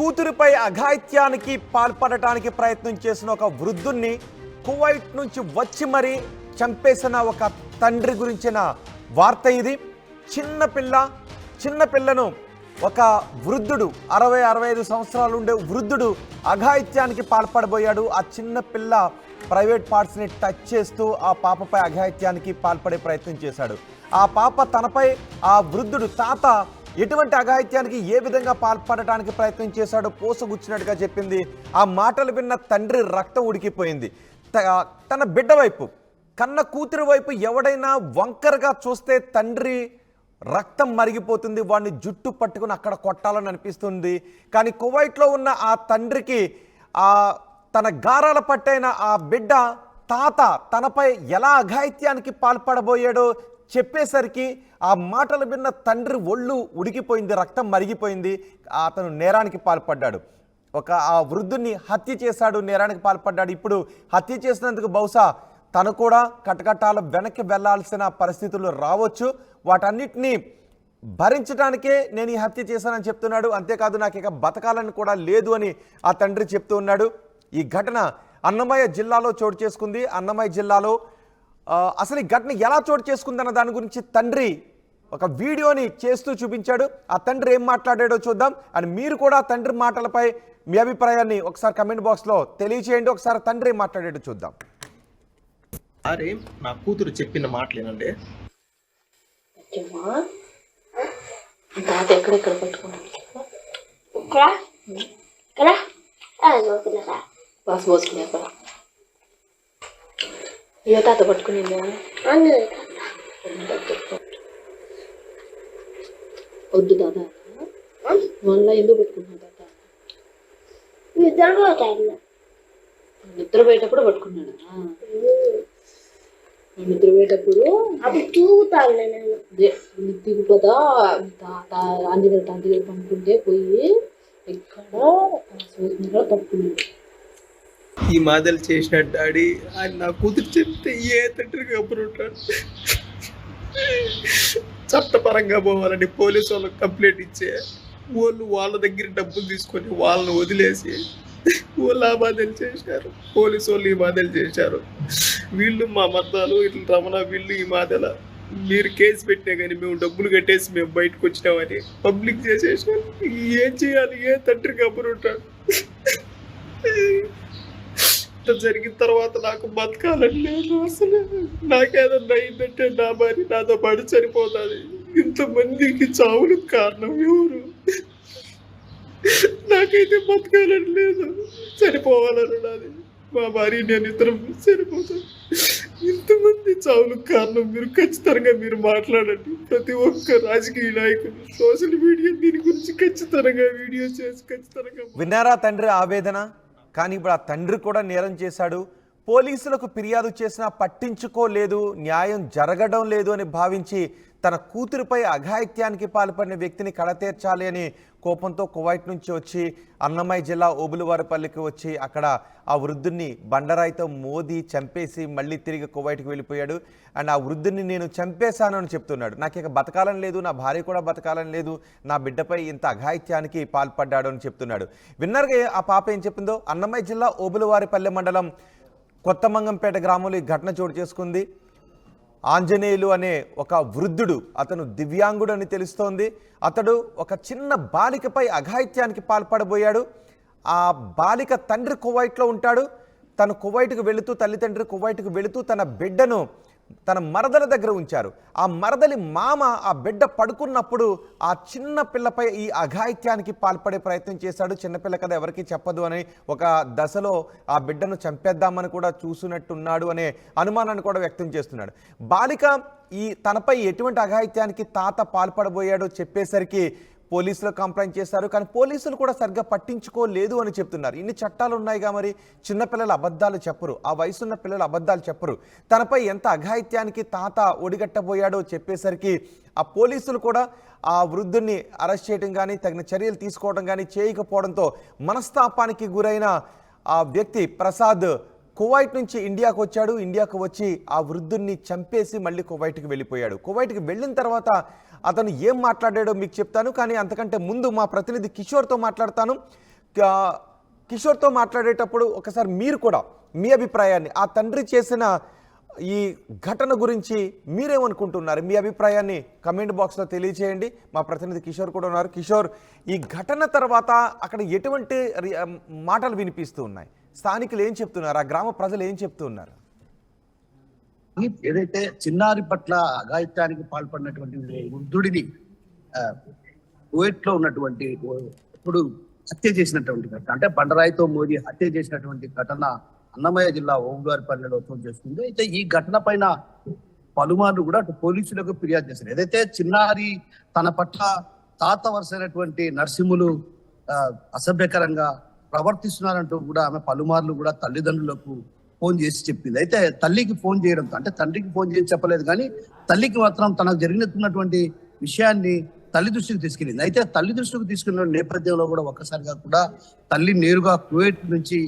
కూతురిపై అఘాయిత్యానికి పాల్పడటానికి ప్రయత్నం చేసిన ఒక వృద్ధుణ్ణి కువైట్ నుంచి వచ్చి మరీ చంపేసిన ఒక తండ్రి గురించిన వార్త ఇది. చిన్నపిల్లను ఒక వృద్ధుడు 60-65 సంవత్సరాలు ఉండే వృద్ధుడు అఘాయిత్యానికి పాల్పడబోయాడు. ఆ చిన్న పిల్ల ప్రైవేట్ పార్ట్స్ని టచ్ చేస్తూ ఆ పాపపై అఘాయిత్యానికి పాల్పడే ప్రయత్నం చేశాడు. ఆ పాప తనపై ఆ వృద్ధుడు తాత ఎటువంటి అఘాయిత్యానికి ఏ విధంగా పాల్పడటానికి ప్రయత్నం చేశాడో పోసగుచ్చినట్టుగా చెప్పింది. ఆ మాటలు విన్న తండ్రి రక్తం ఉడికిపోయింది. తన బిడ్డ వైపు, కన్న కూతురు వైపు ఎవడైనా వంకరగా చూస్తే తండ్రి రక్తం మరిగిపోతుంది. వాడిని జుట్టు పట్టుకుని అక్కడ కొట్టాలని అనిపిస్తుంది. కానీ కువైట్లో ఉన్న ఆ తండ్రికి తన గారాల పట్టైన ఆ బిడ్డ తాత తనపై ఎలా అఘాయిత్యానికి పాల్పడబోయాడో చెప్పేసరికి ఆ మాటలు విన్న తండ్రి ఒళ్ళు ఉడికిపోయింది, రక్తం మరిగిపోయింది. అతను నేరానికి పాల్పడ్డాడు. ఆ వృద్ధుని హత్య చేశాడు, నేరానికి పాల్పడ్డాడు. ఇప్పుడు హత్య చేసినందుకు బహుశా తను కూడా కటకటాల వెనక్కి వెళ్లాల్సిన పరిస్థితులు రావచ్చు. వాటన్నిటినీ భరించడానికే నేను ఈ హత్య చేశానని చెప్తున్నాడు. అంతేకాదు నాకు ఇక బతకాలని కూడా లేదు అని ఆ తండ్రి చెప్తూ ఉన్నాడు. ఈ ఘటన అన్నమయ్య జిల్లాలో చోటు చేసుకుంది. అన్నమయ్య జిల్లాలో అసలు ఈ ఘటన ఎలా చోటు చేసుకుందన్న దాని గురించి తండ్రి ఒక వీడియోని చేస్తూ చూపించాడు. ఆ తండ్రి ఏం మాట్లాడాడో చూద్దాం. అండ్ మీరు కూడా తండ్రి మాటలపై మీ అభిప్రాయాన్ని ఒకసారి కమెంట్ బాక్స్లో తెలియచేయండి. ఒకసారి తండ్రి ఏం మాట్లాడాడో చూద్దాం. అరే నా కూతురు చెప్పిన మాటలేనండి. తాత ఎక్కడెక్కడ పట్టుకున్నాడు బాస్ పోసుకునే అక్కడ ఏ తాత పట్టుకునిందా వద్దు తాత మళ్ళా ఎందుకు పట్టుకున్నా తాత నిద్రపోయేటప్పుడు పట్టుకున్నాడా? నిద్రపోయేటప్పుడు దిగుపోతా ఆంజనేయ తాత దగ్గర పంపుకుంటే పోయి ఇక్కడ పట్టుకున్నాడు. ఈ మాదలు చేసిన డాడీ ఆయన నా కూతురు చెప్తే ఏ తండ్రికి అప్పుడు ఉంటాడు. చట్టపరంగా పోవాలని పోలీసు వాళ్ళకి కంప్లైంట్ ఇచ్చే వాళ్ళు వాళ్ళ దగ్గర డబ్బులు తీసుకొని వాళ్ళని వదిలేసి వాళ్ళు ఆ బాధలు చేశారు. పోలీసు వాళ్ళు ఈ బాధలు చేశారు. వీళ్ళు మా మద్దాలు ఇట్లా రమణ వీళ్ళు ఈ మాదల మీరు కేసు పెట్టినా కానీ మేము డబ్బులు కట్టేసి మేము బయటకు వచ్చినామని పబ్లిక్ చేసేసారు. ఏం చేయాలి? ఏ తండ్రికి అప్పుడు ఉంటాడు? జరిగిన తర్వాత నాకు బతకాలని లేదు. అసలు నాకేదన్నా అయిందంటే నా భార్య నాతో పాటు చనిపోతుంది. ఇంతమందికి చావులకు కారణం ఎవరు? నాకైతే బతకాలని లేదు, చనిపోవాలని నాది. మా భార్య నేను ఇద్దరం చనిపోతాం. ఇంతమంది చావులకు కారణం మీరు ఖచ్చితంగా మీరు మాట్లాడండి. ప్రతి ఒక్క రాజకీయ నాయకులు సోషల్ మీడియా దీని గురించి ఖచ్చితంగా వీడియో చేసి ఖచ్చితంగా. విన్నారా తండ్రి ఆవేదన? కానీ ఇప్పుడు ఆ తండ్రి కూడా నేరం చేశాడు. పోలీసులకు ఫిర్యాదు చేసినా పట్టించుకోలేదు, న్యాయం జరగడం లేదు అని భావించి తన కూతురిపై అఘాయిత్యానికి పాల్పడిన వ్యక్తిని కడతీర్చాలి అని కోపంతో కువైట్ నుంచి వచ్చి అన్నమయ్య జిల్లా ఓబులవారిపల్లికి వచ్చి అక్కడ ఆ వృద్ధుని బండరాయితో మోది చంపేసి మళ్ళీ తిరిగి కువైట్కి వెళ్ళిపోయాడు. అండ్ ఆ వృద్ధుని నేను చంపేశాను అని చెప్తున్నాడు. నాకు ఇక బతకాలని లేదు, నా భార్య కూడా బతకాలని లేదు, నా బిడ్డపై ఇంత అఘాయిత్యానికి పాల్పడ్డాడు అని చెప్తున్నాడు. విన్నర్గా ఆ పాప ఏం చెప్పిందో? అన్నమయ్య జిల్లా ఓబులవారిపల్లి మండలం కొత్తమంగంపేట గ్రామంలో ఈ ఘటన చోటు చేసుకుంది. ఆంజనేయులు అనే ఒక వృద్ధుడు, అతను దివ్యాంగుడు అని తెలుస్తోంది. అతడు ఒక చిన్న బాలికపై అఘాయిత్యానికి పాల్పడబోయాడు. ఆ బాలిక తండ్రి కువైట్లో ఉంటాడు. తను కువైట్కు వెళుతూ, తల్లిదండ్రి కువైట్కు వెళుతూ తన బిడ్డను తన మరదల దగ్గర ఉంచారు. ఆ మరదలి మామ ఆ బిడ్డ పడుకున్నప్పుడు ఆ చిన్న పిల్లపై ఈ అఘాయిత్యానికి పాల్పడే ప్రయత్నం చేశాడు. చిన్నపిల్ల కదా ఎవరికి చెప్పదు అని ఒక దశలో ఆ బిడ్డను చంపేద్దామని కూడా చూసినట్టున్నాడు అనే అనుమానాన్ని కూడా వ్యక్తం చేస్తున్నాడు. బాలిక తనపై ఎటువంటి అఘాయిత్యానికి తాత పాల్పడబోయాడో చెప్పేసరికి పోలీసులు కంప్లైంట్ చేశారు. కానీ పోలీసులు కూడా సరిగ్గా పట్టించుకోలేదు అని చెప్తున్నారు. ఇన్ని చట్టాలు ఉన్నాయిగా, మరి చిన్నపిల్లలు అబద్ధాలు చెప్పరు, ఆ వయసున్న పిల్లలు అబద్ధాలు చెప్పరు. తనపై ఎంత అఘాయిత్యానికి తాత ఒడిగట్టబోయాడో చెప్పేసరికి ఆ పోలీసులు కూడా ఆ వృద్ధుని అరెస్ట్ చేయడం కానీ తగిన చర్యలు తీసుకోవడం కానీ చేయకపోవడంతో మనస్తాపానికి గురైన ఆ వ్యక్తి ప్రసాద్ కువైట్ నుంచి ఇండియాకు వచ్చాడు. ఇండియాకు వచ్చి ఆ వృద్ధుని చంపేసి మళ్ళీ కువైట్కి వెళ్ళిపోయాడు. కువైట్కి వెళ్ళిన తర్వాత అతను ఏం మాట్లాడాడో మీకు చెప్తాను. కానీ అంతకంటే ముందు మా ప్రతినిధి కిషోర్తో మాట్లాడతాను. కిషోర్తో మాట్లాడేటప్పుడు ఒకసారి మీరు కూడా మీ అభిప్రాయాన్ని ఆ తండ్రి చేసిన ఈ ఘటన గురించి మీరేమనుకుంటున్నారు? మీ అభిప్రాయాన్ని కమెంట్ బాక్స్లో తెలియచేయండి. మా ప్రతినిధి కిషోర్ కూడా ఉన్నారు. కిషోర్, ఈ ఘటన తర్వాత అక్కడ ఎటువంటి మాటలు వినిపిస్తూ ఉన్నాయి? స్థానికులు ఏం చెప్తున్నారు? ఆ గ్రామ ప్రజలు ఏం చెప్తున్నారు? ఏదైతే చిన్నారి పట్ల అఘాయిత్యానికి పాల్పడినటువంటి వృద్ధుడిని కువైట్ లో ఉన్నటువంటి ఇప్పుడు హత్య చేసినటువంటి ఘటన, అంటే బండరాయితో మోదీ హత్య చేసినటువంటి ఘటన అన్నమయ్య జిల్లా ఓంగారిపల్లిలో చోటు చేసుకుంది. అయితే ఈ ఘటన పైన పలుమార్లు కూడా అటు పోలీసులకు ఫిర్యాదు చేశారు. ఏదైతే చిన్నారి తన పట్ల తాత వరుసైనటువంటి నరసింహులు అసభ్యకరంగా ప్రవర్తిస్తున్నారంటూ కూడా ఆమె పలుమార్లు కూడా తల్లిదండ్రులకు ఫోన్ చేసి చెప్పింది. అయితే తల్లికి ఫోన్ చేయడంతో, అంటే తండ్రికి ఫోన్ చేసి చెప్పలేదు కానీ తల్లికి మాత్రం తనకు జరిగినటువంటి విషయాన్ని తల్లి దృష్టికి తీసుకెళ్ళింది. అయితే తల్లి దృష్టికి తీసుకున్న నేపథ్యంలో కూడా ఒక్కసారిగా కూడా తల్లి నేరుగా కువైట్ నుంచి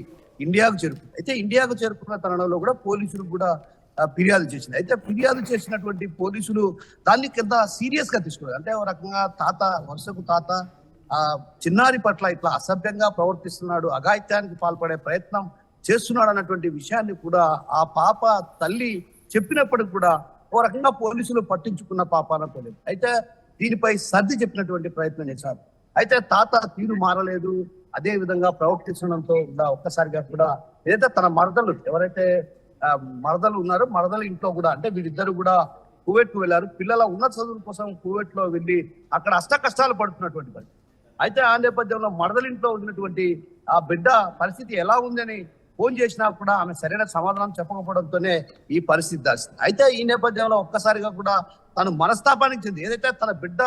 ఇండియాకు చేరుకుంది. అయితే ఇండియాకు చేరుకున్న తరుణంలో కూడా పోలీసులు కూడా ఫిర్యాదు చేసింది. అయితే ఫిర్యాదు చేసినటువంటి పోలీసులు దాన్ని కింద సీరియస్ గా తీసుకున్నారు. అంటే ఒక రకంగా తాత వరుసకు తాత చిన్నారి పట్ల ఇట్లా అసభ్యంగా ప్రవర్తిస్తున్నాడు, అఘాయిత్యానికి పాల్పడే ప్రయత్నం చేస్తున్నాడు అన్నటువంటి విషయాన్ని కూడా ఆ పాప తల్లి చెప్పినప్పటికి కూడా ఓ రకంగా పోలీసులు పట్టించుకున్న పాపాన పోలేదు. అయితే దీనిపై సర్ది చెప్పినటువంటి ప్రయత్నం చేశారు. అయితే తాత తీరు మారలేదు, అదే విధంగా ప్రవర్తించడంతో ఒక్కసారిగా కూడా ఏదైతే తన మరదలు ఎవరైతే మరదలు ఉన్నారో మరదలు ఇంట్లో కూడా, అంటే వీళ్ళిద్దరు కూడా కువైట్ కు వెళ్ళారు. పిల్లల ఉన్నత చదువుల కోసం కువైట్ లో వెళ్ళి అక్కడ అష్ట కష్టాలు పడుతున్నటువంటి పరిస్థితి. అయితే ఆ నేపథ్యంలో మరదలింట్లో ఉన్నటువంటి ఆ బిడ్డ పరిస్థితి ఎలా ఉందని ఫోన్ చేసినా కూడా ఆమె సరైన సమాధానం చెప్పకపోవడంతోనే ఈ పరిస్థితి దాల్సింది. అయితే ఈ నేపథ్యంలో ఒక్కసారిగా కూడా తను మనస్తాపానికి చెంది ఏదైతే తన బిడ్డ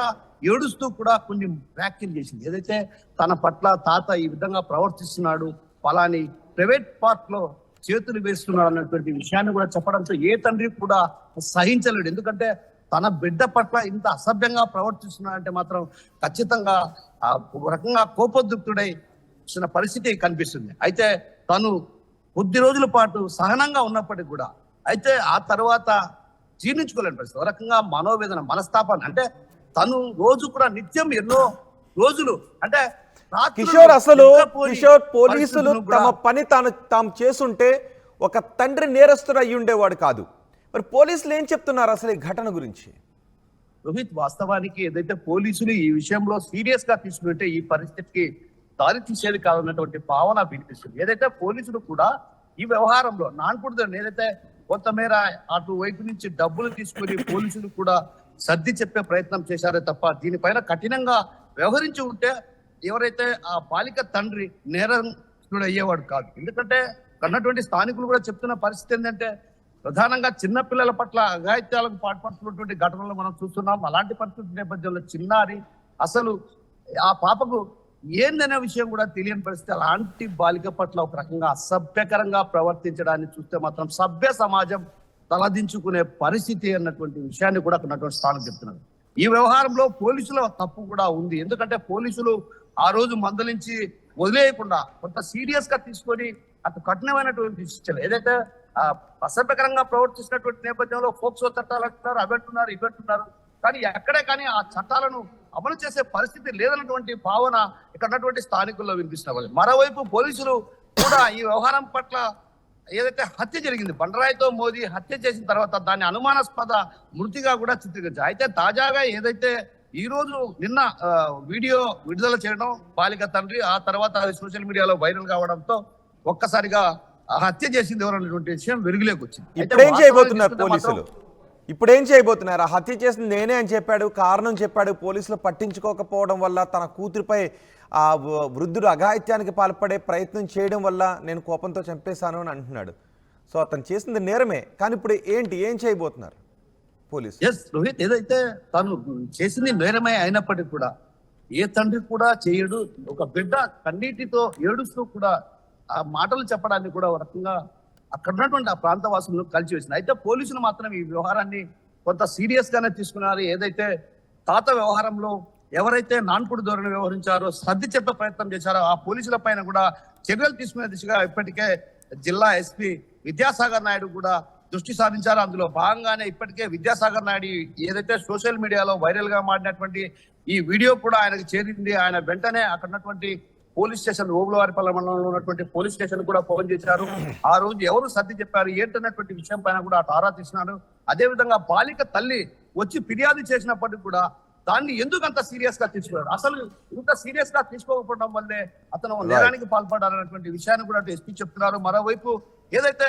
ఏడుస్తూ కూడా కొన్ని వ్యాఖ్యలు చేసింది. ఏదైతే తన పట్ల తాత ఈ విధంగా ప్రవర్తిస్తున్నాడు, పలాని ప్రైవేట్ పార్ట్ లో చేతులు వేస్తున్నాడు అన్నటువంటి విషయాన్ని కూడా చెప్పడంతో ఏ తండ్రి కూడా సహించలేడు. ఎందుకంటే తన బిడ్డ పట్ల ఇంత అసభ్యంగా ప్రవర్తిస్తున్నాడంటే మాత్రం ఖచ్చితంగా ఒక రకంగా కోపోద్రిక్తుడై వచ్చిన పరిస్థితి కనిపిస్తుంది. అయితే తను కొద్ది రోజుల పాటు సహనంగా ఉన్నప్పటికీ కూడా అయితే ఆ తర్వాత జీర్ణించుకోలేని పరిస్థితి, ఒక రకంగా మనోవేదన మనస్తాపాన్ని, అంటే తను రోజు కూడా నిత్యం ఎన్నో రోజులు అంటే కిషోర్ పోలీసులు తమ పని తాము చేసుంటే ఒక తండ్రి నేరస్తుడు అయ్యి ఉండేవాడు కాదు. మరి పోలీసులు ఏం చెప్తున్నారు అసలు ఈ ఘటన గురించి? రోహిత్, వాస్తవానికి ఏదైతే పోలీసులు ఈ విషయంలో సీరియస్ గా తీసుకుంటే ఈ పరిస్థితికి దారి తీసేది కాదన్నటువంటి భావన వినిపిస్తుంది. ఏదైతే పోలీసులు కూడా ఈ వ్యవహారంలో నాన్పుడుదని ఏదైతే కొంతమేర అటు వైపు నుంచి డబ్బులు తీసుకుని పోలీసులు కూడా సర్ది చెప్పే ప్రయత్నం చేశారే తప్ప దీనిపైన కఠినంగా వ్యవహరించి ఉంటే ఎవరైతే ఆ బాలిక తండ్రి నేరస్తుడు అయ్యేవాడు కాదు. ఎందుకంటే కన్నటువంటి స్థానికులు కూడా చెప్తున్న పరిస్థితి ఏంటంటే ప్రధానంగా చిన్న పిల్లల పట్ల అఘాయిత్యాలకు పాల్పడుతున్నటువంటి ఘటనలు మనం చూస్తున్నాం. అలాంటి పరిస్థితి నేపథ్యంలో చిన్నారి అసలు ఆ పాపకు ఏందనే విషయం కూడా తెలియని పరిస్థితి. అలాంటి బాలిక పట్ల ఒక రకంగా అసభ్యకరంగా ప్రవర్తించడాన్ని చూస్తే మాత్రం సభ్య సమాజం తలదించుకునే పరిస్థితి అన్నటువంటి విషయాన్ని కూడా ఉన్నటువంటి స్థానం చెప్తున్నారు. ఈ వ్యవహారంలో పోలీసుల తప్పు కూడా ఉంది. ఎందుకంటే పోలీసులు ఆ రోజు మందలించి వదిలేయకుండా కొంత సీరియస్ గా తీసుకొని అటు కఠినమైనటువంటి శిక్షలు ఏదైతే అసభ్యకరంగా ప్రవర్తిస్తున్నటువంటి నేపథ్యంలో ఫోక్సో చట్టాలు అంటున్నారు, అవంటున్నారు, ఇవంటున్నారు, కానీ ఎక్కడే కానీ ఆ చట్టాలను అమలు చేసే పరిస్థితి లేదన్నటువంటి భావన ఇక్కడ ఉన్నటువంటి స్థానికుల్లో వినిపిస్తున్నారు. మరోవైపు పోలీసులు కూడా ఈ వ్యవహారం పట్ల ఏదైతే హత్య జరిగింది, బండరాయితో మోదీ హత్య చేసిన తర్వాత దాన్ని అనుమానాస్పద మృతిగా కూడా చిత్రీకరించారు. అయితే తాజాగా ఏదైతే ఈ రోజు నిన్న వీడియో విడుదల చేయడం బాలిక తండ్రి, ఆ తర్వాత అది సోషల్ మీడియాలో వైరల్ కావడంతో ఒక్కసారిగా హత్య చేసింది ఎవరన్నటువంటి విషయం వెలుగులోకి వచ్చింది. ఇప్పుడేం చేయబోతున్నారు పోలీసులు? ఇప్పుడేం చేయబోతున్నారు? ఆ హత్య చేసింది నేనే అని చెప్పాడు, కారణం చెప్పాడు. పోలీసులు పట్టించుకోకపోవడం వల్ల తన కూతురిపై ఆ వృద్ధుడు అఘాయిత్యానికి పాల్పడే ప్రయత్నం చేయడం వల్ల నేను కోపంతో చంపేశాను అని అంటున్నాడు. సో అతను చేసింది నేరమే, కానీ ఇప్పుడు ఏం చేయబోతున్నారు పోలీసు? రోహిత్, ఏదైతే తను చేసింది నేరమే అయినప్పటికీ కూడా ఏ తండ్రి కూడా చేయడు. ఒక బిడ్డ కన్నీటితో ఏడుస్తూ కూడా ఆ మాటలు చెప్పడాన్ని కూడా ఒక రకంగా అక్కడ ఉన్నటువంటి ఆ ప్రాంత వాసులను కలిసివేసింది. అయితే పోలీసులు మాత్రం ఈ వ్యవహారాన్ని కొంత సీరియస్ గానే తీసుకున్నారు. ఏదైతే తాత వ్యవహారంలో ఎవరైతే నాన్పుడు ధోరణి వ్యవహరించారో, సర్ది చెప్పే ప్రయత్నం చేశారో ఆ పోలీసుల పైన కూడా చర్యలు తీసుకునే దిశగా ఇప్పటికే జిల్లా ఎస్పీ విద్యాసాగర్ నాయుడు కూడా దృష్టి సాధించారు. అందులో భాగంగానే ఇప్పటికే విద్యాసాగర్ నాయుడు ఏదైతే సోషల్ మీడియాలో వైరల్ గా మాడినటువంటి ఈ వీడియో కూడా ఆయనకు చేరింది. ఆయన వెంటనే అక్కడ ఉన్నటువంటి పోలీస్ స్టేషన్ ఓబులవారిపల్లి మండలంలో ఉన్నటువంటి పోలీస్ స్టేషన్ కూడా ఫోన్ చేశారు. ఆ రోజు ఎవరు సర్ది చెప్పారు ఏంటన్నటువంటి విషయం పైన కూడా అటు ఆరా తీసినారు. అదే విధంగా బాలిక తల్లి వచ్చి ఫిర్యాదు చేసినప్పటికీ కూడా దాన్ని ఎందుకు అంత సీరియస్ గా తీసుకున్నారు, అసలు ఇంత సీరియస్ గా తీసుకోకపోవడం వల్లే అతను నేరానికి పాల్పడాలన్నటువంటి విషయాన్ని కూడా ఎస్పీ చెప్తున్నారు. మరోవైపు ఏదైతే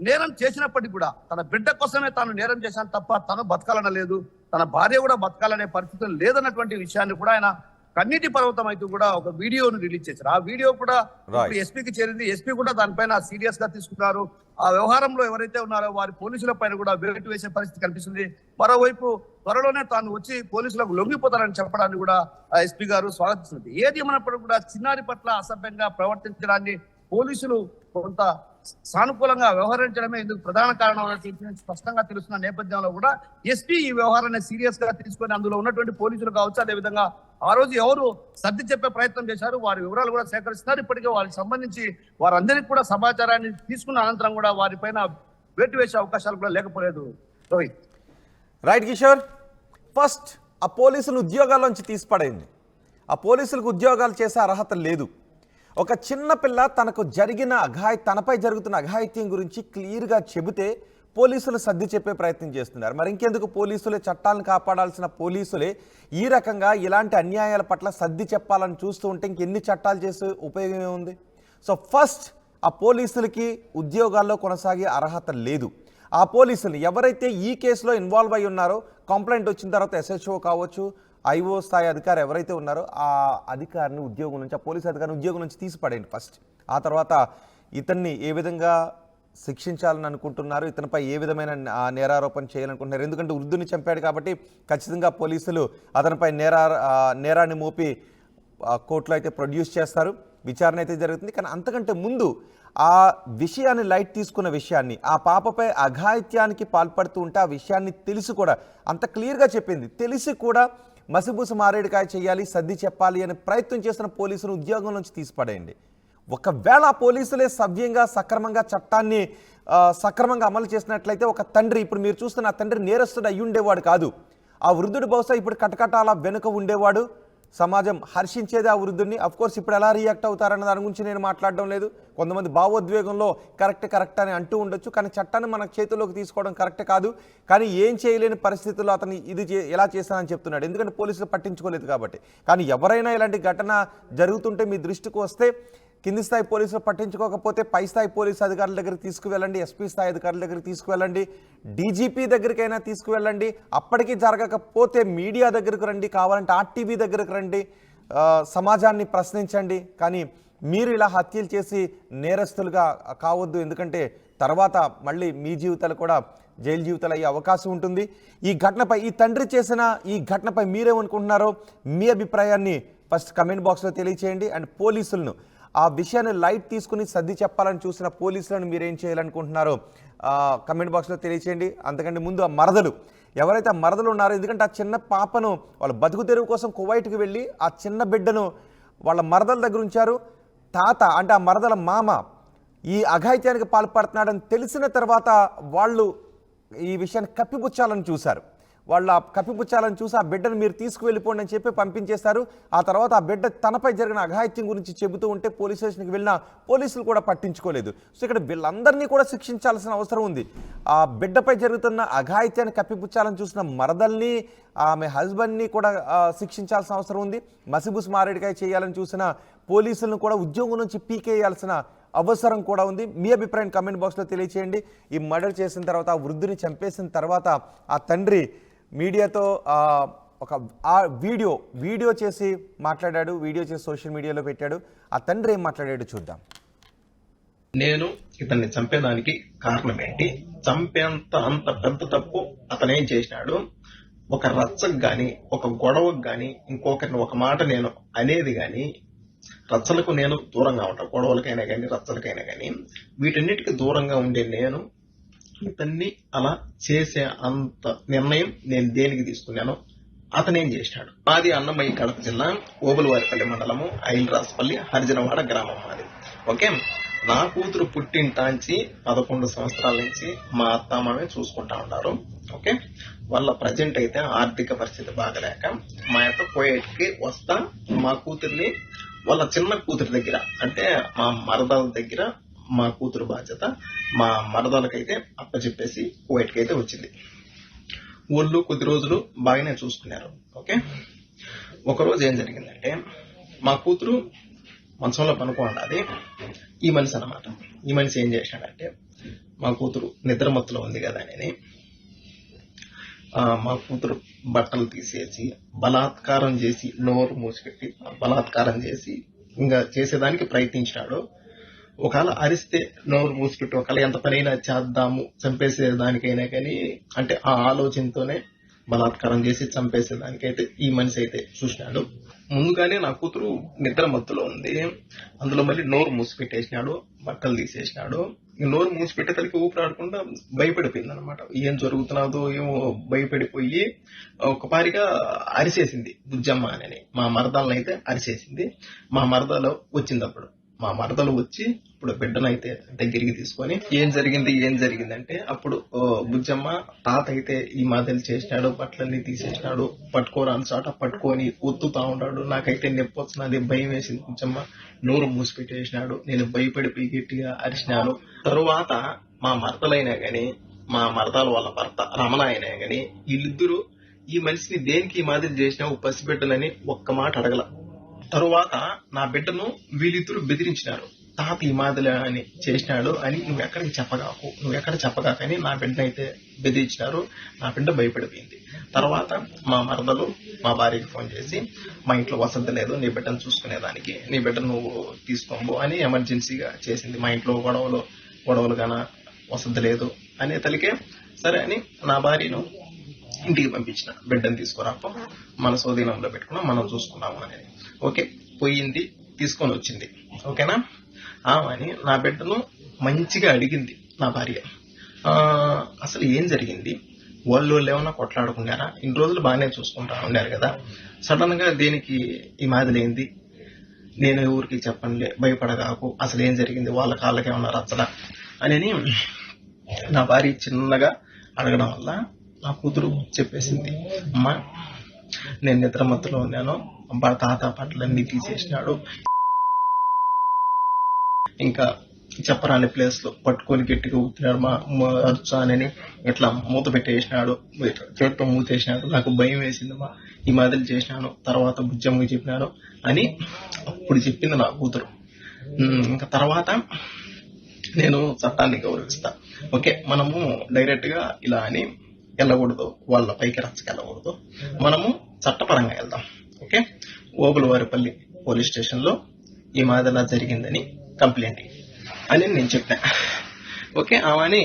నేరం చేసినప్పటికీ కూడా తన బిడ్డ కోసమే తాను నేరం చేశాను తప్ప తను బతకాలనలేదు, తన భార్య కూడా బతకాలనే పరిస్థితులు లేదన్నటువంటి విషయాన్ని కూడా ఆయన కన్నీటి పర్వతం అయితే కూడా ఒక వీడియోను రిలీజ్ చేశారు. ఆ వీడియో కూడా ఎస్పీకి చేరింది. ఎస్పీ కూడా దానిపైన సీరియస్ గా తీసుకున్నారు. ఆ వ్యవహారంలో ఎవరైతే ఉన్నారో వారి పోలీసుల పైన కూడా వేటు వేసే పరిస్థితి కనిపిస్తుంది. మరోవైపు త్వరలోనే తాను వచ్చి పోలీసులకు లొంగిపోతారని చెప్పడాన్ని కూడా ఎస్పీ గారు స్వాగతిస్తుంది. ఏది ఏమన్నప్పుడు కూడా చిన్నారి పట్ల అసభ్యంగా ప్రవర్తించడాన్ని పోలీసులు కొంత సానుకూలంగా వ్యవహరించడమే ఇందుకు ప్రధాన కారణం స్పష్టంగా తెలుస్తున్న నేపథ్యంలో కూడా ఎస్పీ ఈ వ్యవహారాన్ని సీరియస్ గా తీసుకొని అందులో ఉన్నటువంటి పోలీసులు కావచ్చు, అదేవిధంగా ఆ రోజు ఎవరు సర్ది చెప్పే ప్రయత్నం చేశారు వారి వివరాలు కూడా సేకరిస్తున్నారు. ఇప్పటికే వారికి సంబంధించి వారందరికీ కూడా సమాచారాన్ని తీసుకున్న అనంతరం కూడా వారిపైన వేటు వేసే అవకాశాలు కూడా లేకపోలేదు. రోహిత్. రైట్ కిషోర్, ఫస్ట్ ఆ పోలీసులు ఉద్యోగాల్లోంచి తీసిపడైంది. ఆ పోలీసులకు ఉద్యోగాలు చేసే అర్హత లేదు. ఒక చిన్న పిల్ల తనపై జరుగుతున్న అఘాయిత్యం గురించి క్లియర్గా చెబితే పోలీసులు సర్ది చెప్పే ప్రయత్నం చేస్తున్నారు. మరి ఇంకెందుకు పోలీసులే, చట్టాలను కాపాడాల్సిన పోలీసులే ఈ రకంగా ఇలాంటి అన్యాయాల పట్ల సర్ది చెప్పాలని చూస్తూ ఉంటే ఇంకెన్ని చట్టాలు చేసే ఉపయోగం ఏముంది? సో ఫస్ట్ ఆ పోలీసులకి ఉద్యోగాల్లో కొనసాగే అర్హత లేదు. ఆ పోలీసులు ఎవరైతే ఈ కేసులో ఇన్వాల్వ్ అయి ఉన్నారో, కంప్లైంట్ వచ్చిన తర్వాత ఎస్హెచ్ఓ కావచ్చు, ఐఓ స్థాయి అధికారి ఎవరైతే ఉన్నారో ఆ అధికారిని ఉద్యోగం నుంచి, ఆ పోలీస్ అధికారిని ఉద్యోగం నుంచి తీసిపడేయండి ఫస్ట్. ఆ తర్వాత ఇతన్ని ఏ విధంగా శిక్షించాలని అనుకుంటున్నారు, ఇతనిపై ఏ విధమైన నేరారోపణ చేయాలనుకుంటున్నారు. ఎందుకంటే వృద్ధుని చంపాడు కాబట్టి ఖచ్చితంగా పోలీసులు అతనిపై నేరాన్ని మోపి కోర్టులో అయితే ప్రొడ్యూస్ చేస్తారు, విచారణ అయితే జరుగుతుంది. కానీ అంతకంటే ముందు ఆ విషయాన్ని లైట్ తీసుకున్న విషయాన్ని, ఆ పాపపై అఘాయిత్యానికి పాల్పడుతూ ఉంటే ఆ విషయాన్ని తెలిసి కూడా, అంత క్లియర్గా చెప్పింది తెలిసి కూడా మసిబూసి మారేడుకాయ చేయాలి, సర్ది చెప్పాలి అనే ప్రయత్నం చేస్తున్న పోలీసులు ఉద్యోగం నుంచి తీసిపడేయండి. ఒకవేళ పోలీసులే సవ్యంగా సక్రమంగా చట్టాన్ని సక్రమంగా అమలు చేసినట్లయితే ఒక తండ్రి, ఇప్పుడు మీరు చూస్తున్న ఆ తండ్రి నేరస్తుడు అయ్యి ఉండేవాడు కాదు. ఆ వృద్ధుడు బహుశా ఇప్పుడు కటకటాల వెనుక ఉండేవాడు. సమాజం హర్షించేది ఆ వృద్ధుడిని. అఫ్కోర్స్ ఇప్పుడు ఎలా రియాక్ట్ అవుతారన్న దాని గురించి నేను మాట్లాడడం లేదు. కొంతమంది భావోద్వేగంలో కరెక్ట్ అని అంటూ ఉండొచ్చు. కానీ చట్టాన్ని మన చేతుల్లోకి తీసుకోవడం కరెక్ట్ కాదు. కానీ ఏం చేయలేని పరిస్థితుల్లో అతను ఎలా చేశానని చెప్తున్నాడు, ఎందుకంటే పోలీసులు పట్టించుకోలేదు కాబట్టి. కానీ ఎవరైనా ఇలాంటి ఘటన జరుగుతుంటే మీ దృష్టికి వస్తే కింది స్థాయి పోలీసులు పట్టించుకోకపోతే పై స్థాయి పోలీసు అధికారుల దగ్గరికి తీసుకువెళ్ళండి, ఎస్పీ స్థాయి అధికారుల దగ్గరికి తీసుకువెళ్ళండి, డీజీపీ దగ్గరికైనా తీసుకువెళ్ళండి. అప్పటికీ జరగకపోతే మీడియా దగ్గరకు రండి, కావాలంటే ఆర్టీవీ దగ్గరకు రండి, సమాజాన్ని ప్రశ్నించండి. కానీ మీరు ఇలా హత్యలు చేసి నేరస్తులుగా కావద్దు. ఎందుకంటే తర్వాత మళ్ళీ మీ జీవితాలు కూడా జైలు జీవితాలు అయ్యే అవకాశం ఉంటుంది. ఈ ఘటనపై, ఈ తండ్రి చేసిన ఈ ఘటనపై మీరేమనుకుంటున్నారో మీ అభిప్రాయాన్ని ఫస్ట్ కమెంట్ బాక్స్లో తెలియచేయండి. అండ్ పోలీసులను, ఆ విషయాన్ని లైట్ తీసుకుని సర్ది చెప్పాలని చూసిన పోలీసులను మీరేం చేయాలనుకుంటున్నారో కమెంట్ బాక్స్లో తెలియచేయండి. అంతకంటే ముందు ఆ మరదలు, ఎవరైతే ఆ మరదలు ఉన్నారో, ఎందుకంటే ఆ చిన్న పాపను వాళ్ళ బతుకు తెరువు కోసం కువైట్కి వెళ్ళి ఆ చిన్న బిడ్డను వాళ్ళ మరదల దగ్గర ఉంచారు. తాత అంటే ఆ మరదల మామ ఈ అఘాయిత్యానికి పాల్పడుతున్నాడని తెలిసిన తర్వాత వాళ్ళు ఈ విషయాన్ని కప్పిపుచ్చాలని చూశారు. వాళ్ళు ఆ కప్పిపుచ్చాలని చూసి ఆ బిడ్డను మీరు తీసుకువెళ్ళిపోండి అని చెప్పి పంపించేశారు. ఆ తర్వాత ఆ బిడ్డ తనపై జరిగిన అఘాయిత్యం గురించి చెబుతూ ఉంటే పోలీస్ స్టేషన్కి వెళ్ళిన పోలీసులు కూడా పట్టించుకోలేదు. సో ఇక్కడ వీళ్ళందరినీ కూడా శిక్షించాల్సిన అవసరం ఉంది. ఆ బిడ్డపై జరుగుతున్న అఘాయిత్యాన్ని కప్పిపుచ్చాలని చూసిన మరదల్ని, ఆమె హస్బెండ్ని కూడా శిక్షించాల్సిన అవసరం ఉంది. మసిబూసి మారేడుకాయ చేయాలని చూసిన పోలీసులను కూడా ఉద్యోగం నుంచి పీకేయాల్సిన అవసరం కూడా ఉంది. మీ అభిప్రాయం కామెంట్ బాక్స్లో తెలియచేయండి. ఈ మర్డర్ చేసిన తర్వాత, ఆ వృద్ధుని చంపేసిన తర్వాత ఆ తండ్రి మీడియాతో ఒక వీడియో చేసి మాట్లాడాడు, వీడియో చేసి సోషల్ మీడియాలో పెట్టాడు. ఆ తండ్రి ఏం మాట్లాడాడు చూద్దాం. నేను ఇతన్ని చంపేదానికి కారణం ఏంటి, చంపేంత అంత పెద్ద తప్పు అతనేం చేసినాడు, ఒక రచ్చకు గాని ఒక గొడవకు గాని ఇంకొకరిని ఒక మాట నేను అనేది గాని, రచ్చలకు నేను దూరంగా ఉంటాను, గొడవలకైనా కానీ రచ్చలకైనా కానీ వీటన్నిటికీ దూరంగా ఉండే నేను ఇతన్ని అలా చేసే అంత నిర్ణయం నేను దేనికి తీసుకున్నాను, అతనేం చేసినాడు. మాది అన్నమయ్య కడప జిల్లా ఓబులవారిపల్లి మండలము ఐలరాజపల్లి హరిజనవాడ గ్రామం మాది. ఓకే, నా కూతురు పుట్టింటాంచి 11 సంవత్సరాల నుంచి మా అత్తమామే చూసుకుంటా ఉన్నారు. ఓకే, వాళ్ళ ప్రజెంట్ అయితే ఆర్థిక పరిస్థితి బాగలేక మా యొక్క కోయేట్కి వస్తా మా కూతుర్ని వాళ్ళ చిన్న కూతురు దగ్గర, అంటే మా మరదల దగ్గర మా కూతురు బాధ్యత మా మరదలకైతే అప్పచెప్పేసి కువైట్కైతే వచ్చింది. వాళ్ళు కొద్ది రోజులు బాగానే చూసుకున్నారు. ఓకే, ఒకరోజు ఏం జరిగిందంటే మా కూతురు మంచంలో పనుకోండి, ఈ మనిషి అన్నమాట. ఈ మనిషి ఏం చేశాడంటే మా కూతురు నిద్రమత్తులో ఉంది కదా అని మా కూతురు బట్టలు తీసేసి బలాత్కారం చేసి నోరు మూసిపెట్టి బలాత్కారం చేసి ఇంకా చేసేదానికి ప్రయత్నించినాడు. ఒకవేళ అరిస్తే నోరు మూసిపెట్టి ఒకవేళ ఎంత పనైనా చేద్దాము చంపేసేదానికైనా కానీ, అంటే ఆ ఆలోచనతోనే బలాత్కారం చేసి చంపేసేదానికైతే ఈ మనిషి అయితే చూసినాడు. ముందుగానే నా కూతురు నిద్ర మత్తులో ఉంది, అందులో మళ్ళీ నోరు మూసిపెట్టేసినాడు, బట్టలు తీసేసినాడు. నోరు మూసిపెట్టేసరికి ఊపిరాడకుండా భయపడిపోయింది అనమాట. ఏం జరుగుతున్నదో ఏమో భయపడిపోయి ఒకపారిగా అరిసేసింది బుజ్జమ్మ అని. మా మరదలను అయితే అరిసేసింది. మా మరదలు వచ్చింది. అప్పుడు మా మరదలు వచ్చి ఇప్పుడు బిడ్డనైతే దగ్గరికి తీసుకొని ఏం జరిగింది అంటే అప్పుడు బుజ్జమ్మ తాత అయితే ఈ మాదిరి చేసినాడు, బట్టలన్నీ తీసేసినాడు, పట్టుకోరాని చోట పట్టుకొని ఒత్తుతా ఉన్నాడు. నాకైతే నొప్పి వస్తున్నది, భయం వేసింది. బుజ్జమ్మ నోరు మూసిపెట్టేసినాడు. నేను భయపడిపోయి గట్టిగా అరిచినాను. తరువాత మా మరదలైనా గాని మా మరదల వాళ్ళ భర్త రమణ అయినా గాని వీళ్ళిద్దరూ ఈ మనిషిని దేనికి ఈ మాదిరి చేసినావు పసిబిడ్డలని ఒక్క మాట అడగల. తరువాత నా బిడ్డను వీళ్ళిద్దరూ బెదిరించినారు. తాత ఈ మాదిరి అని చేసినాడు అని నువ్వు ఎక్కడ చెప్పగాకని నా బిడ్డనైతే బెదిరించినారు. నా బిడ్డ భయపడిపోయింది. తర్వాత మా మరదలు మా భార్యకి ఫోన్ చేసి మా ఇంట్లో వసతి లేదు, నీ బిడ్డను చూసుకునేదానికి, నీ బిడ్డ నువ్వు తీసుకోబో అని ఎమర్జెన్సీగా చేసింది. మా ఇంట్లో గొడవలు గాన వసతి లేదు అనే తలికే సరే అని నా భార్యను ఇంటికి పంపించిన. బిడ్డను తీసుకురాపో, మన స్వాధీనంలో పెట్టుకున్నాం, మనం చూసుకున్నాము అనేది. ఓకే, పోయింది, తీసుకొని వచ్చింది. ఓకేనా, అని నా బిడ్డను మంచిగా అడిగింది నా భార్య. అసలు ఏం జరిగింది, వాళ్ళు ఏమన్నా కొట్లాడుకున్నారా, ఇన్ని రోజులు బాగానే చూసుకుంటా ఉన్నారు కదా, సడన్ గా దేనికి ఈ మాదిరి ఏంది, నేను ఊరికి చెప్పండి, భయపడగాకు, అసలు ఏం జరిగింది, వాళ్ళ కాళ్ళకి ఏమన్నా రచ్చడా అని నా భార్య చిన్నగా అడగడం వల్ల నా కూతురు చెప్పేసింది, అమ్మా నేను నిద్ర మత్తులో ఉన్నాను, తాత పట్లన్నీ తీసేసినాడు, ఇంకా చెప్పరాని ప్లేస్ లో పట్టుకొని గట్టిగా ఊపినాడు, మా అరుచానని ఇట్లా మూత పెట్టేసినాడు, చేతితో మూతేసినాడు, నాకు భయం వేసింది, మా ఈ మాదిరి చేసినాను, తర్వాత బుజ్జమ్మకి చెప్పినాను అని అప్పుడు చెప్పింది నా కూతురు. ఇంకా తర్వాత నేను చట్టాన్ని గౌరవిస్తా. ఓకే, మనము డైరెక్ట్ గా ఇలా అని వెళ్ళకూడదు, వాళ్ళ పైకి రచ్చకెళ్ళకూడదు, మనము చట్టపరంగా వెళ్దాం. ఓకే, ఓబులవారిపల్లి పోలీస్ స్టేషన్ లో ఈ మాదిరిలా జరిగిందని కంప్లైంట్ అని నేను చెప్పా. ఓకే, అవని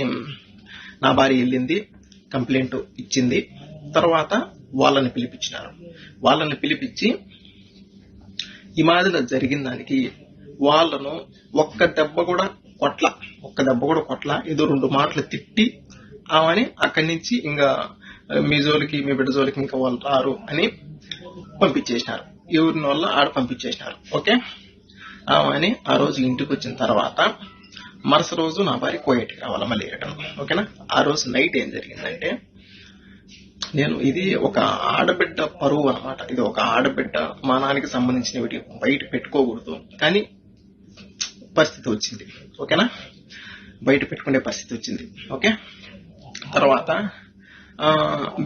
నా భార్య వెళ్ళింది, కంప్లైంట్ ఇచ్చింది. తర్వాత వాళ్ళని పిలిపించినారు. వాళ్ళని పిలిపించి ఈ మాదిరిలా జరిగిన దానికి వాళ్ళను ఒక్క దెబ్బ కూడా కొట్ల, ఏదో 2 మాటలు తిట్టి ఆమెని అక్కడి నుంచి ఇంకా మీ జోలికి మీ బిడ్డ జోలికి ఇంకా వాళ్ళు రారు అని పంపించేసినారు. ఎవరిని వల్ల ఆడ పంపించేసినారు. ఓకే, ఆమెని ఆ రోజు ఇంటికి వచ్చిన తర్వాత మరుసటి రోజు నా భార్య కోయేటికి రావాలి మళ్ళీ రిటర్న్. ఓకేనా, ఆ రోజు నైట్ ఏం జరిగిందంటే, ఇది ఒక ఆడబిడ్డ పరువు అనమాట, ఇది ఒక ఆడబిడ్డ మానానికి సంబంధించినవి బయట పెట్టుకోకూడదు కానీ పరిస్థితి వచ్చింది. ఓకేనా, బయట పెట్టుకునే పరిస్థితి వచ్చింది. ఓకే, తర్వాత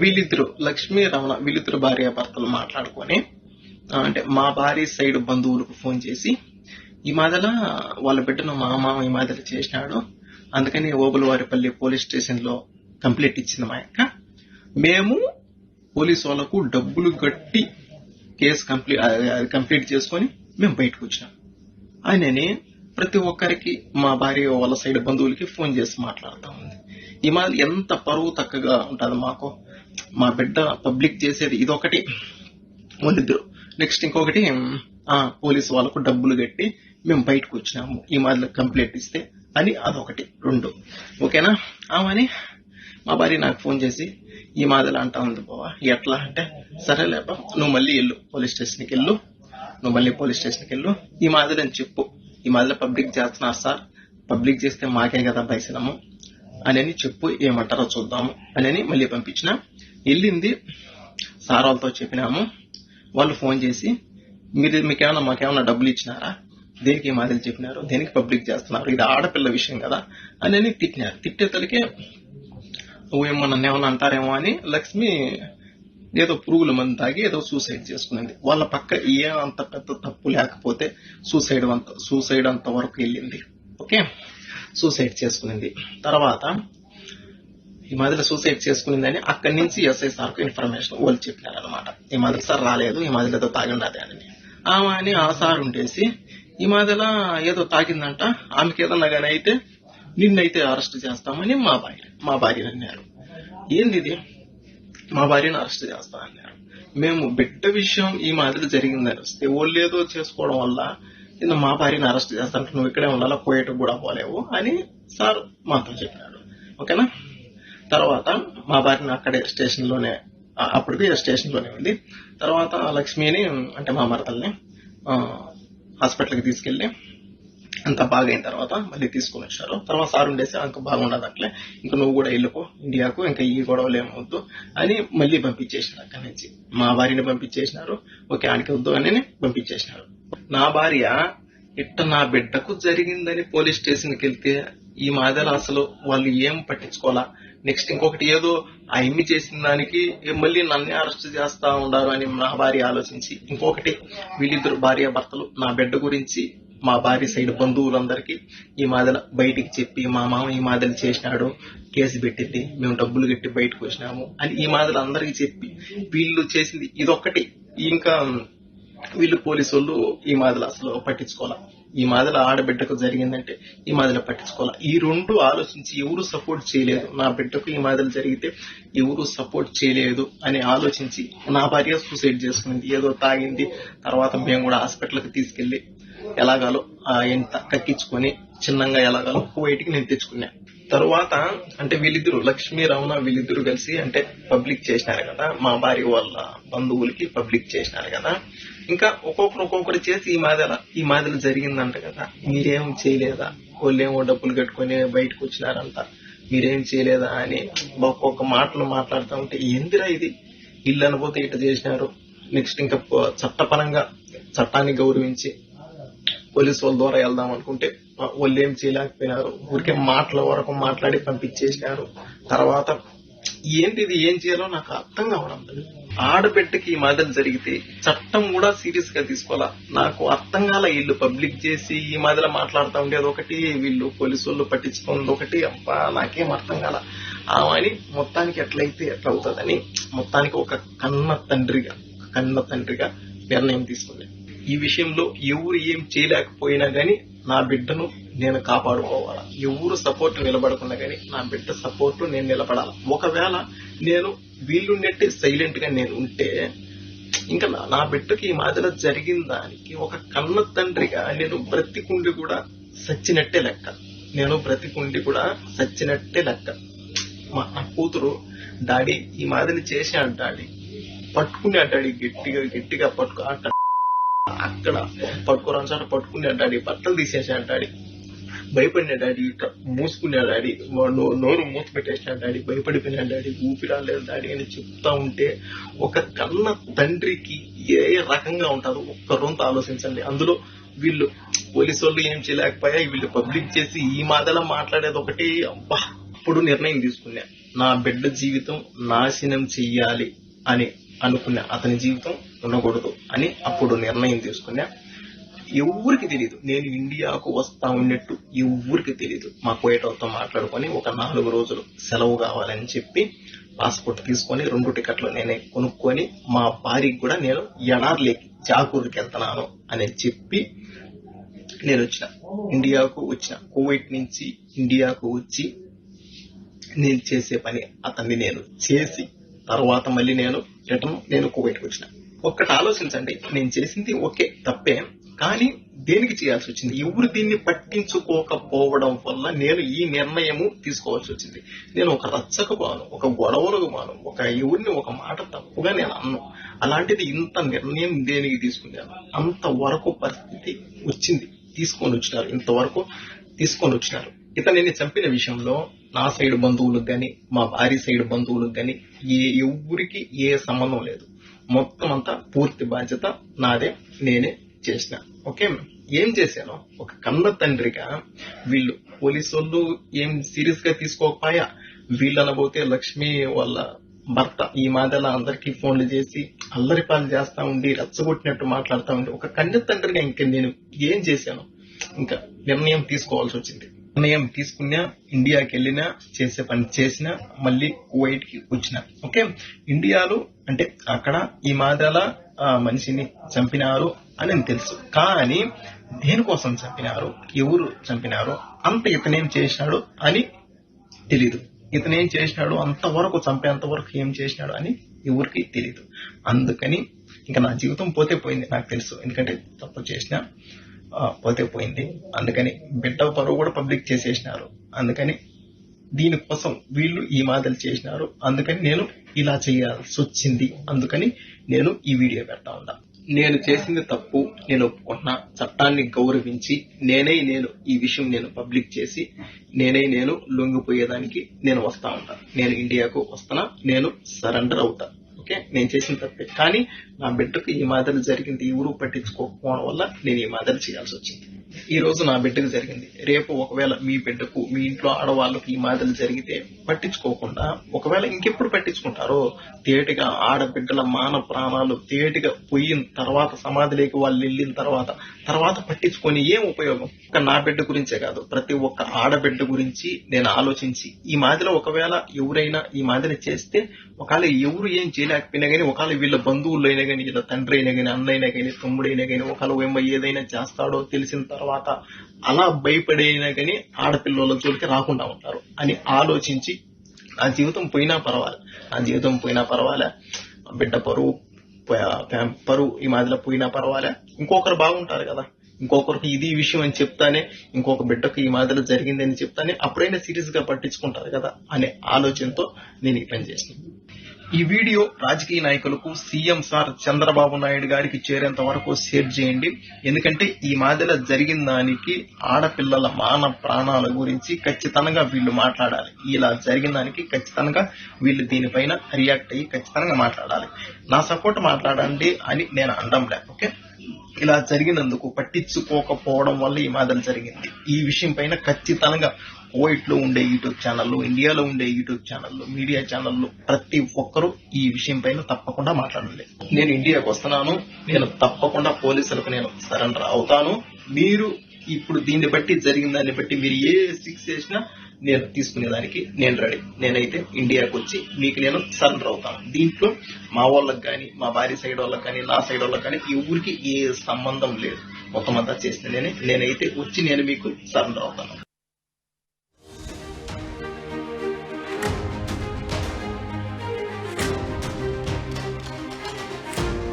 వీళ్ళిద్దరు లక్ష్మీ రమణ వీళ్ళిద్దరు భార్యాభర్తలు మాట్లాడుకొని, అంటే మా భార్య సైడ్ బంధువులకు ఫోన్ చేసి ఈ మాదిల వాళ్ళ బిడ్డను మా మామ ఈ మాదిరి చేసినాడు, అందుకని ఓబులవారిపల్లి పోలీస్ స్టేషన్ లో కంప్లైంట్ ఇచ్చింది మా యొక్క, మేము పోలీసు వాళ్ళకు డబ్బులు కట్టి కేసు కంప్లీట్ చేసుకొని మేము బయటకు వచ్చినాం ఆయనని ప్రతి ఒక్కరికి మా భార్య వాళ్ళ సైడ్ బంధువులకి ఫోన్ చేసి మాట్లాడుతూ ఉంది. ఈ మాదిరి ఎంత పరువు తక్కువగా ఉంటుంది మాకు, మా బిడ్డ పబ్లిక్ చేసేది ఇదొకటి వాళ్ళిద్దరు, నెక్స్ట్ ఇంకొకటి పోలీసు వాళ్ళకు డబ్బులు కట్టి మేము బయటకు వచ్చినాము ఈ మాదిరి కంప్లైంట్ ఇస్తే అని అదొకటి 2. ఓకేనా, ఆమెని మా భార్య నాకు ఫోన్ చేసి ఈ మాదిరి అంటా ఉంది బావా, ఎట్లా అంటే, సరేలేపా నువ్వు మళ్ళీ పోలీస్ స్టేషన్కి వెళ్ళు, ఈ మాదిరి అని చెప్పు, ఈ మాదిరి పబ్లిక్ చేస్తున్నారు సార్, పబ్లిక్ చేస్తే మాకే కదా భయసనము అని చెప్పు, ఏమంటారో చూద్దాము అని మళ్ళీ పంపించిన. వెళ్ళింది, సార్ వాళ్ళతో చెప్పినాము, వాళ్ళు ఫోన్ చేసి మీకేమన్నా మాకేమన్నా డబ్బులు ఇచ్చినారా, దేనికి ఈ మాదిరి చెప్పినారు, దేనికి పబ్లిక్ చేస్తున్నారు, ఇది ఆడపిల్ల విషయం కదా అని తిట్టినారు. తిట్టేతలకే నువ్వేమో నన్ను ఏమన్నా అంటారేమో అని లక్ష్మి ఏదో పురుగుల మందు తాగి ఏదో సూసైడ్ చేసుకునింది. వాళ్ళ పక్క ఏ అంత పెద్ద తప్పు లేకపోతే సూసైడ్ అంత వరకు వెళ్ళింది. ఓకే, సూసైడ్ చేసుకునింది. తర్వాత ఈ మాదిరి సూసైడ్ చేసుకునిందని అక్కడి నుంచి ఎస్ఐ సార్ కు ఇన్ఫర్మేషన్ వాళ్ళు చెప్పినారనమాట. ఈ మాదిరి సార్ రాలేదు, ఈ మాదిరి ఏదో తాగిండదే అని. ఆమె అని ఆ సార్ ఉండేసి ఈ మాదిరిలా ఏదో తాగిందంట, ఆమెకి ఏదన్నా కానీ అయితే నిన్నైతే అరెస్ట్ చేస్తామని మా భార్య అన్నారు. ఏంది ఇది, మా భార్యను అరెస్ట్ చేస్తామన్నారు. మేము బిడ్డ విషయం ఈ మాదిరి జరిగిందని వస్తే వాళ్ళు ఏదో చేసుకోవడం వల్ల మా భార్యను అరెస్ట్ చేస్తాంటే నువ్వు ఇక్కడే ఉండాలా, పోయేటకు కూడా పోలేవు అని సార్ మాతో చెప్పినాడు. ఓకేనా. తర్వాత మా భార్యను అక్కడే స్టేషన్లోనే, అప్పటికి స్టేషన్లోనే ఉంది. తర్వాత లక్ష్మిని అంటే మా మరదల్ని హాస్పిటల్కి తీసుకెళ్లి అంత బాగైన తర్వాత మళ్ళీ తీసుకుని వచ్చారు. తర్వాత సార్ ఉండేసి అంత బాగుండదు అట్లే, ఇంకా నువ్వు కూడా వెళ్ళిపో ఇండియాకు, ఇంకా ఈ గొడవలు ఏమవద్దు అని మళ్ళీ పంపించేసినారు. అక్కడి నుంచి మా భార్యని పంపించేసినారు. ఓకే, ఆడికి వద్దు అని పంపించేసినారు. నా భార్య ఇట్ట నా బిడ్డకు జరిగిందని పోలీస్ స్టేషన్కి వెళ్తే ఈ మాదిరి అసలు వాళ్ళు ఏం పట్టించుకోవాలా. నెక్స్ట్ ఇంకొకటి ఏదో ఆ ఎమ్మి చేసిన దానికి మళ్ళీ నన్నే అరెస్ట్ చేస్తా ఉండారు అని నా భార్య ఆలోచించి, ఇంకొకటి వీళ్ళిద్దరు భార్య భర్తలు నా బిడ్డ గురించి మా భార్య సైడ్ బంధువులందరికీ ఈ మాదిరి బయటికి చెప్పి మా మామ ఈ మాదిరి చేసినాడు, కేసు పెట్టింది, మేము డబ్బులు కట్టి బయటకు వచ్చినాము అని ఈ మాదిరి అందరికీ చెప్పి వీళ్ళు చేసింది ఇదొక్కటి. ఇంకా వీళ్ళు పోలీసు వాళ్ళు ఈ మాదిరి అసలు పట్టించుకోవాలా. ఈ మాదిరి ఆడబిడ్డకు జరిగిందంటే ఈ మాదిరి పట్టించుకోవాలా. ఈ రెండు ఆలోచించి ఎవరు సపోర్ట్ చేయలేదు, నా బిడ్డకు ఈ మాదిరి జరిగితే ఎవరు సపోర్ట్ చేయలేదు అని ఆలోచించి నా భార్య సూసైడ్ చేసుకుంది. ఏదో తాగింది. తర్వాత మేము కూడా హాస్పిటల్కి తీసుకెళ్లి ఎలాగాలో ఎంత కక్కించుకొని చిన్నంగా ఎలాగాలో బయటికి నేను తెచ్చుకున్నా. తర్వాత అంటే వీళ్ళిద్దరు లక్ష్మీ రమణ వీళ్ళిద్దరు కలిసి అంటే పబ్లిక్ చేసినారు కదా, మా భార్య వాళ్ళ బంధువులకి పబ్లిక్ చేసినారు కదా. ఇంకా ఒక్కొక్కరు చేసి ఈ మాదిరి జరిగిందంట కదా, మీరేం చేయలేదా, వాళ్ళేమో డబ్బులు కట్టుకొని బయటకు వచ్చినారంట, మీరేం చేయలేదా అని ఒక్కొక్క మాటలు మాట్లాడుతూ ఉంటే ఎందురా ఇది, ఇల్లు అనుపోతే ఇట్లా చేసినారు. నెక్స్ట్ ఇంకా చట్టపరంగా చట్టాన్ని గౌరవించి పోలీసు వాళ్ళ ద్వారా వెళ్దాం అనుకుంటే వాళ్ళు ఏం చేయలేకపోయినారు. ఊరికే మాటల వరకు మాట్లాడి పంపించేసినారు. తర్వాత ఏంటిది, ఏం చేయాలో నాకు అర్థం కావడం లేదు. ఆడబిడ్డకి ఈ మాదిరి జరిగితే చట్టం కూడా సీరియస్ గా తీసుకోవాలా. నాకు అర్థం కాల. వీళ్ళు పబ్లిక్ చేసి ఈ మాదిరి మాట్లాడుతూ ఉండేది ఒకటి, వీళ్ళు పోలీసు వాళ్ళు పట్టించుకున్నది ఒకటి. అబ్బా నాకేం అర్థం కాల. ఆమెని మొత్తానికి ఎట్లయితే ఎట్లా అవుతుందని మొత్తానికి ఒక కన్న తండ్రిగా నిర్ణయం తీసుకున్నాను. ఈ విషయంలో ఎవరు ఏం చేయలేకపోయినా గానీ నా బిడ్డను నేను కాపాడుకోవాలా. ఎవరు సపోర్ట్ నిలబడకున్నా గానీ నా బిడ్డ సపోర్ట్ నేను నిలబడాలి. ఒకవేళ నేను వీళ్ళుండే సైలెంట్ గా నేను ఉంటే ఇంకా నా బిడ్డకి ఈ మాదిరి జరిగిన దానికి ఒక కన్న తండ్రిగా నేను బ్రతికుండి కూడా సచ్చినట్టే లెక్క. నా కూతురు డాడీ ఈ మాదిరి చేశాడు, డాడీ పట్టుకునే డాడీ గట్టిగా అక్కడ పట్టుకోరాని చోట పట్టుకునే డాడీ, బట్టలు తీసేసాడు డాడీ, భయపడిన డాడీ, మూసుకునే డాడీ, నోరు మూత పెట్టేసిన డాడీ, భయపడిపోయిన డాడీ, ఊపిరాలేదు డాడీ అని చెప్తా ఉంటే ఒక కన్న తండ్రికి ఏ రకంగా ఉంటారో ఒక్కరోంత ఆలోచించండి. అందులో వీళ్ళు పోలీసు వాళ్ళు ఏం చేయలేకపోయా, వీళ్ళు పబ్లిక్ చేసి ఈ మాదిరిలా మాట్లాడేది ఒకటి. అబ్బా, అప్పుడు నిర్ణయం తీసుకున్నా, నా బిడ్డ జీవితం నాశనం చెయ్యాలి అని అనుకున్నా, అతని జీవితం ఉండకూడదు అని అప్పుడు నిర్ణయం తీసుకున్నా. ఎవరికి తెలియదు నేను ఇండియాకు వస్తా ఉన్నట్టు, ఎవరికి తెలియదు. మా కోయటతో మాట్లాడుకొని ఒక 4 రోజులు సెలవు కావాలని చెప్పి పాస్పోర్ట్ తీసుకొని 2 టికెట్లు నేనే కొనుక్కొని మా భార్యకి కూడా నేను ఎడార్లేకి జాకూర్కి వెళ్తున్నాను అని చెప్పి నేను ఇండియాకు వచ్చిన. కువైట్ నుంచి ఇండియాకు వచ్చి నేను చేసే పని అతన్ని నేను చేసి తర్వాత మళ్ళీ నేను కువైట్కి వచ్చిన. ఒక్కటి ఆలోచించండి, నేను చేసింది ఓకే తప్పే, కానీ దేనికి చేయాల్సి వచ్చింది? ఎవరు దీన్ని పట్టించుకోకపోవడం వల్ల నేను ఈ నిర్ణయము తీసుకోవాల్సి వచ్చింది. నేను ఒక రచ్చకు బాను, ఒక గొడవలకు బాను, ఎవరిని ఒక మాట తప్పుగా నేను అన్ను. అలాంటిది ఇంత నిర్ణయం దేనికి తీసుకున్నాను? అంతవరకు పరిస్థితి వచ్చింది, ఇంతవరకు తీసుకొని వచ్చినారు. ఇతనిని చంపిన విషయంలో నా సైడ్ బంధువులకు గాని మా భార్య సైడ్ బంధువులకు గాని ఎవరికి ఏ సంబంధం లేదు. మొత్తం అంతా పూర్తి బాధ్యత నాదే, నేనే చేసిన. ఓకే, ఏం చేశాను? ఒక కన్న తండ్రిగా వీళ్ళు పోలీసు వాళ్ళు ఏం సీరియస్ గా తీసుకోకపోయా. వీళ్ళనబోతే లక్ష్మి వాళ్ళ భర్త ఈ మాదిరిలా అందరికీ ఫోన్లు చేసి అల్లరి పాలు చేస్తా ఉండి రెచ్చగొట్టినట్టు మాట్లాడుతూ ఉండి ఒక కన్న తండ్రిగా ఇంకా నేను ఏం చేశాను? ఇంకా నిర్ణయం తీసుకోవాల్సి వచ్చింది. నిర్ణయం తీసుకున్నా, ఇండియాకి వెళ్ళినా, చేసే పని చేసినా, మళ్ళీ కువైట్ కి వచ్చిన. ఓకే, ఇండియాలో అంటే అక్కడ ఈ మాదిరిలా మనిషిని చంపినారు అని తెలుసు, కానీ దేనికోసం చంపినారు, ఎవరు చంపినారు, అంత ఇతనేం చేసినాడు అని తెలీదు. ఇతనేం చేసినాడు, అంతవరకు చంపేంత వరకు ఏం చేసినాడు అని ఎవరికి తెలీదు. అందుకని ఇంకా నా జీవితం పోతే పోయింది నాకు తెలుసు, ఎందుకంటే తప్పు చేసిన పోతే పోయింది. అందుకని బిడ్డ పరువు కూడా పబ్లిక్ చేసేసినారు. అందుకని దీనికోసం వీళ్ళు ఈ మాటలు చేసినారు. అందుకని నేను ఇలా చేయాల్సి వచ్చింది. అందుకని నేను ఈ వీడియో పెడతా ఉన్నా. నేను చేసింది తప్పు, నేను ఒప్పుకుంటున్నా. చట్టాన్ని గౌరవించి నేను ఈ విషయం నేను పబ్లిక్ చేసి నేను లొంగిపోయేదానికి నేను వస్తా ఉంటా. నేను ఇండియాకు వస్తున్నా, నేను సరెండర్ అవుతా. ఓకే, నేను చేసిన తప్పే, కానీ నా బిడ్డకు ఈ మాదిరి జరిగింది, ఎవరు పట్టించుకోకపోవడం వల్ల నేను ఈ మాదిరి చేయాల్సి వచ్చింది. ఈ రోజు నా బిడ్డకు జరిగింది, రేపు ఒకవేళ మీ బిడ్డకు, మీ ఇంట్లో ఆడవాళ్ళకు ఈ మాదిరి జరిగితే పట్టించుకోకుండా ఒకవేళ ఇంకెప్పుడు పట్టించుకుంటారో, తేటిగా ఆడబిడ్డల మాన ప్రాణాలు తేటిగా పోయిన తర్వాత, సమాధిలోకి వాళ్ళు వెళ్ళిన తర్వాత పట్టించుకొని ఏం ఉపయోగం? నా బిడ్డ గురించే కాదు, ప్రతి ఒక్క ఆడబిడ్డ గురించి నేను ఆలోచించి ఈ మాదిరి ఒకవేళ ఎవరైనా ఈ మాదిరి చేస్తే, ఒకవేళ ఎవరు ఏం చేయలేకపోయినా కానీ, ఒకవేళ వీళ్ళ బంధువులు అయినా కానీ, వీళ్ళ తండ్రి అయినా కానీ, అన్నైనా కానీ, తమ్ముడైనా కానీ, ఒకవేళ ఏదైనా చేస్తాడో తెలిసిన తర్వాత అలా భయపడైనా కానీ ఆడపిల్లల జోలికి రాకుండా ఉంటారు అని ఆలోచించి నా జీవితం పోయినా పర్వాలే, బిడ్డ పరువు ఈ మాదిరిలో పోయినా పర్వాలే, ఇంకొకరు బాగుంటారు కదా, ఇంకొకరికి ఇది విషయం అని చెప్తానే, ఇంకొక బిడ్డకు ఈ మాదిరిలో జరిగిందని చెప్తానే అప్పుడైనా సీరియస్ గా పట్టించుకుంటారు కదా అనే ఆలోచనతో నేను ఈ పని చేస్తున్నాను. ఈ వీడియో రాజకీయ నాయకులకు, సీఎం సార్ చంద్రబాబు నాయుడు గారికి చేరేంత వరకు షేర్ చేయండి. ఎందుకంటే ఈ మాదిరిలో జరిగిన దానికి ఆడపిల్లల మాన ప్రాణాల గురించి ఖచ్చితంగా వీళ్ళు మాట్లాడాలి. ఇలా జరిగిన దానికి ఖచ్చితంగా వీళ్ళు దీనిపైన రియాక్ట్ అయ్యి ఖచ్చితంగా మాట్లాడాలి. నా సపోర్ట్ మాట్లాడండి అని నేను అనడంలే. ఓకే, ఇలా జరిగినందుకు పట్టించుకోకపోవడం వల్ల ఈ మాదిరి జరిగింది. ఈ విషయం పైన ఖచ్చితంగా కువైట్ లో ఉండే యూట్యూబ్ ఛానళ్ళు, ఇండియాలో ఉండే యూట్యూబ్ ఛానళ్ళు, మీడియా ఛానళ్ళు ప్రతి ఒక్కరూ ఈ విషయం పైన తప్పకుండా మాట్లాడాలి. నేను ఇండియాకు వస్తున్నాను, నేను తప్పకుండా పోలీసులకు నేను సరెండర్ అవుతాను. మీరు ఇప్పుడు దీన్ని బట్టి, జరిగిన దాన్ని బట్టి మీరు ఏ శిక్ష చేసినా నేను తీసుకునేదానికి నేను రెడీ. నేనైతే ఇండియాకు వచ్చి మీకు నేను సరెండర్ అవుతాను. దీంట్లో మా వాళ్ళకి కానీ, మా భార్య సైడ్ వాళ్ళకి కానీ, నా సైడ్ వాళ్ళకి కానీ ఎవరికి ఏ సంబంధం లేదు. మొత్తం అంతా చేసిన నేనైతే వచ్చి నేను మీకు సరెండర్ అవుతాను.